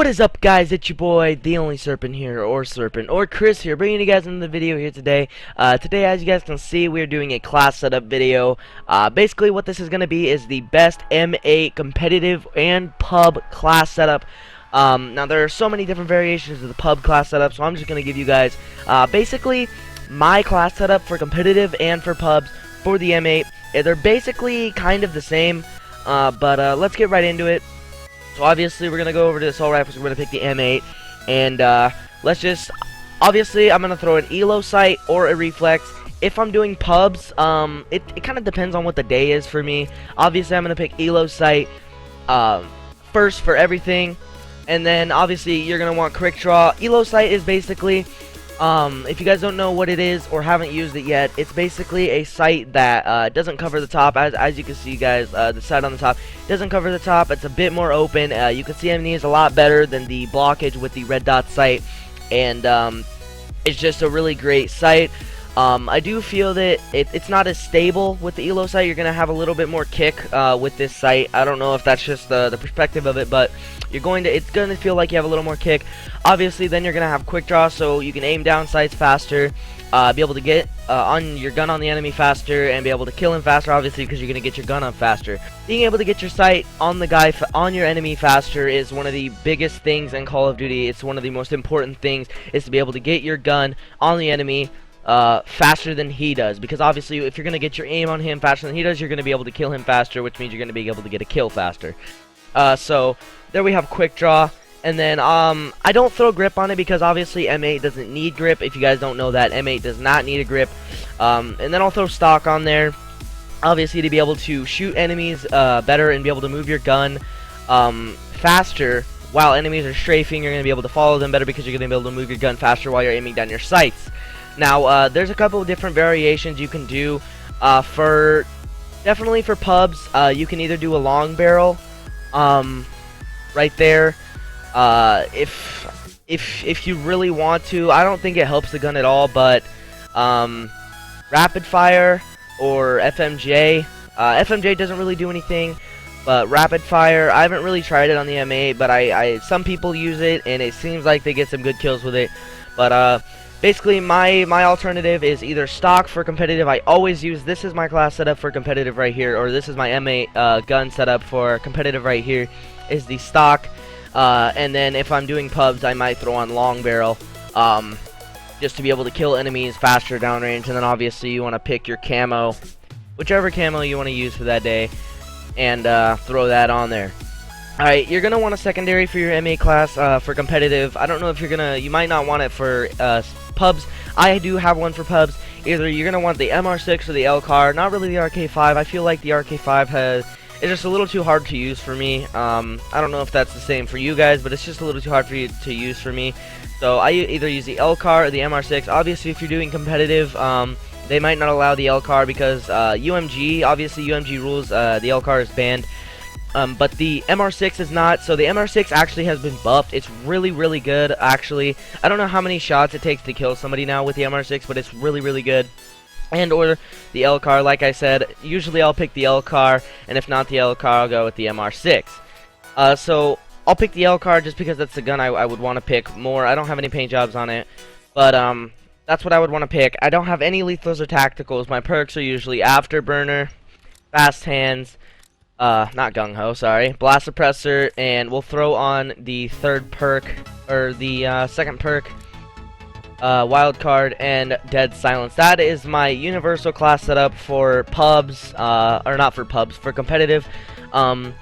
What is up, guys? It's your boy, the only Serpent here, or Serpent, or Chris here, bringing you guys into the video here today. Today, as you guys can see, we're doing a class setup video. Basically, what this is going to be is the best M8 competitive and pub class setup. Now, there are so many different variations of the pub class setup, so I'm just going to give you guys, basically, my class setup for competitive and for pubs for the M8. They're basically kind of the same, but let's get right into it. So obviously we're going to go over to assault rifles. We're going to pick the M8, and let's just, obviously I'm going to throw an ELO sight or a reflex. If I'm doing pubs, it kind of depends on what the day is for me. Obviously I'm going to pick ELO sight first for everything, and then obviously you're going to want quick draw. ELO sight is basically, if you guys don't know what it is or haven't used it yet, it's basically a sight that doesn't cover the top. As you can see, guys, the sight on the top doesn't cover the top. It's a bit more open. You can see enemies a lot better than the blockage with the red dot sight, and it's just a really great sight. I do feel that it's not as stable with the ELO sight. You're going to have a little bit more kick with this sight. I don't know if that's just the perspective of it, but it's going to feel like you have a little more kick. Obviously, then you're going to have quick draw, so you can aim down sights faster, be able to get on your gun on the enemy faster, and be able to kill him faster, obviously, because you're going to get your gun on faster. Being able to get your sight on the guy, on your enemy faster is one of the biggest things in Call of Duty. It's one of the most important things, is to be able to get your gun on the enemy faster than he does, because obviously if you're going to get your aim on him faster than he does, you're going to be able to kill him faster, which means you're going to be able to get a kill faster. So there we have quick draw. And then I don't throw grip on it because obviously M8 doesn't need grip. If you guys don't know that, M8 does not need a grip. And then I'll throw stock on there, obviously, to be able to shoot enemies better and be able to move your gun faster. While enemies are strafing, you're going to be able to follow them better because you're going to be able to move your gun faster while you're aiming down your sights. Now, there's a couple of different variations you can do. Definitely for pubs, you can either do a long barrel, right there. If you really want to, I don't think it helps the gun at all, but rapid fire or FMJ. FMJ doesn't really do anything, but rapid fire, I haven't really tried it on the M8, but some people use it, and it seems like they get some good kills with it. But basically, my alternative is either stock for competitive. I always use, this is my class setup for competitive right here, or this is my M8 gun setup for competitive right here, is the stock. And then if I'm doing pubs, I might throw on long barrel, just to be able to kill enemies faster downrange. And then obviously you want to pick your camo, whichever camo you want to use for that day, and throw that on there. Alright, you're going to want a secondary for your M8 class for competitive. I don't know if you might not want it for pubs. I do have one for pubs. Either you're going to want the MR6 or the LCAR, not really the RK5. I feel like the RK5 it's just a little too hard to use for me. I don't know if that's the same for you guys, but it's just a little too hard for you to use for me. So I either use the LCAR or the MR6. Obviously, if you're doing competitive, they might not allow the LCAR because UMG, obviously UMG rules, the LCAR is banned. But the MR6 is not, so the MR6 actually has been buffed. It's really, really good, actually. I don't know how many shots it takes to kill somebody now with the MR6, but it's really, really good. And or the LCAR, like I said, usually I'll pick the LCAR, and if not the LCAR, I'll go with the MR6. So I'll pick the LCAR just because that's the gun I would want to pick more. I don't have any paint jobs on it, but that's what I would want to pick. I don't have any lethals or tacticals. My perks are usually Afterburner, Fast Hands, not Gung Ho, sorry, Blast Suppressor, and we'll throw on the third perk, or the second perk, Wild Card, and Dead Silence. That is my universal class setup for pubs, or not for pubs, for competitive. And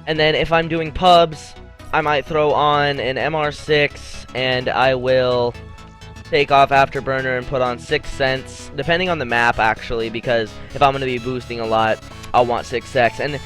then if I'm doing pubs, I might throw on an MR6, and I will take off Afterburner and put on Sixth Sense, depending on the map, actually, because if I'm going to be boosting a lot, I'll want Sixth Sense, and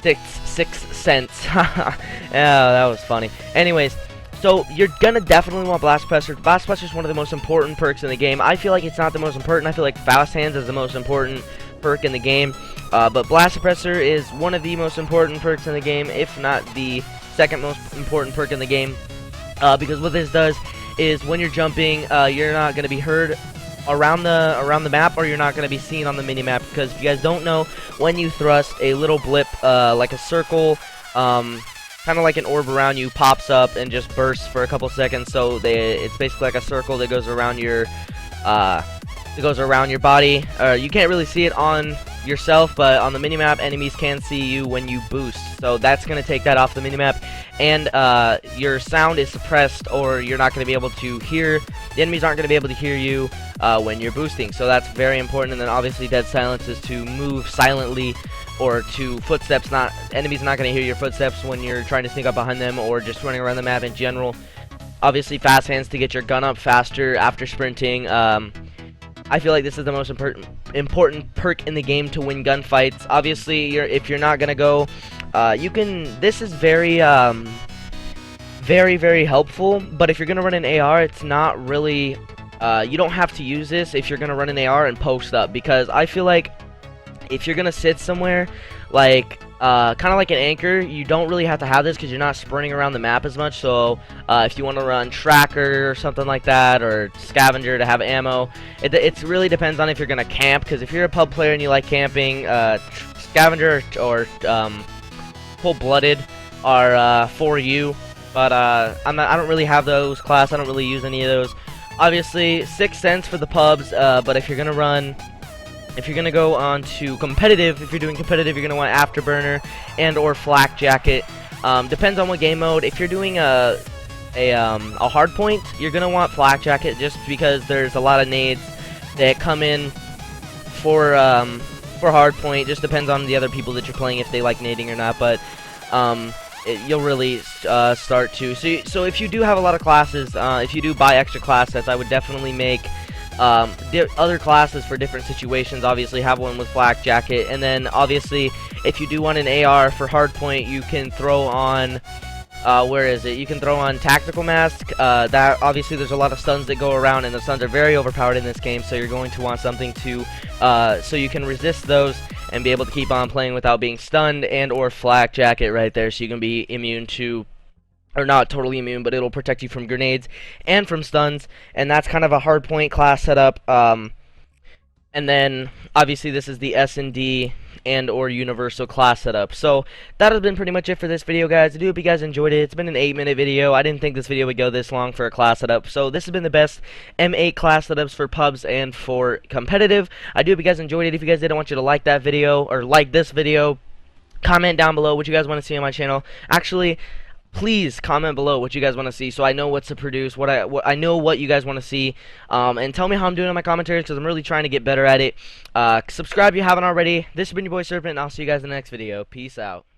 Sixth Sense. Yeah, that was funny. Anyways, so you're gonna definitely want Blast Suppressor. Blast Suppressor is one of the most important perks in the game. I feel like it's not the most important. I feel like Fast Hands is the most important perk in the game. But Blast Suppressor is one of the most important perks in the game, if not the second most important perk in the game. Because what this does is when you're jumping, you're not gonna be heard around the map, or you're not going to be seen on the mini map, because if you guys don't know, when you thrust, a little blip like a circle kind of like an orb around you pops up and just bursts for a couple seconds. So it's basically like a circle that goes around your body. You can't really see it on yourself, but on the minimap, enemies can see you when you boost. So that's going to take that off the minimap, and your sound is suppressed, or you're not going to be able to hear. The enemies aren't going to be able to hear you when you're boosting. So that's very important. And then obviously dead silence is to move silently, or to footsteps. Enemies are not going to hear your footsteps when you're trying to sneak up behind them, or just running around the map in general. Obviously fast hands to get your gun up faster after sprinting. I feel like this is the most important perk in the game to win gunfights. Obviously, if you're not gonna go, this is very, very helpful. But if you're gonna run an AR, it's not really. You don't have to use this if you're gonna run an AR and post up, because I feel like if you're gonna sit somewhere, like kind of like an anchor, you don't really have to have this because you're not sprinting around the map as much. So if you want to run tracker or something like that, or scavenger to have ammo, it really depends on if you're gonna camp. Because if you're a pub player and you like camping, scavenger or cold-blooded are for you. But I don't really have those class. I don't really use any of those. Obviously, 6 cents for the pubs. But if you're gonna go on to competitive, if you're doing competitive, you're going to want Afterburner and or Flak Jacket. Depends on what game mode. If you're doing a hard point, you're going to want Flak Jacket, just because there's a lot of nades that come in for hard point. Just depends on the other people that you're playing, if they like nading or not. But you'll really start to. So if you do have a lot of classes, if you do buy extra class sets, I would definitely make other classes for different situations. Obviously have one with Flak Jacket, and then obviously if you do want an AR for hardpoint, you can throw on you can throw on Tactical Mask. That obviously there's a lot of stuns that go around, and the stuns are very overpowered in this game, so you're going to want something to so you can resist those and be able to keep on playing without being stunned, and or Flak Jacket right there, so you can be immune to, or not totally immune, but it'll protect you from grenades and from stuns. And that's kind of a hardpoint class setup. And then obviously this is the S&D and or universal class setup. So that has been pretty much it for this video, guys. I do hope you guys enjoyed it. It's been an 8-minute video. I didn't think this video would go this long for a class setup. So this has been the best M8 class setups for pubs and for competitive. I do hope you guys enjoyed it. If you guys did, I want you to like that video, or like this video. Comment down below what you guys want to see on my channel. Actually, please comment below what you guys want to see, so I know what to produce, I know what you guys want to see, and tell me how I'm doing in my commentaries, because I'm really trying to get better at it. Subscribe if you haven't already. This has been your boy Serpent, and I'll see you guys in the next video. Peace out.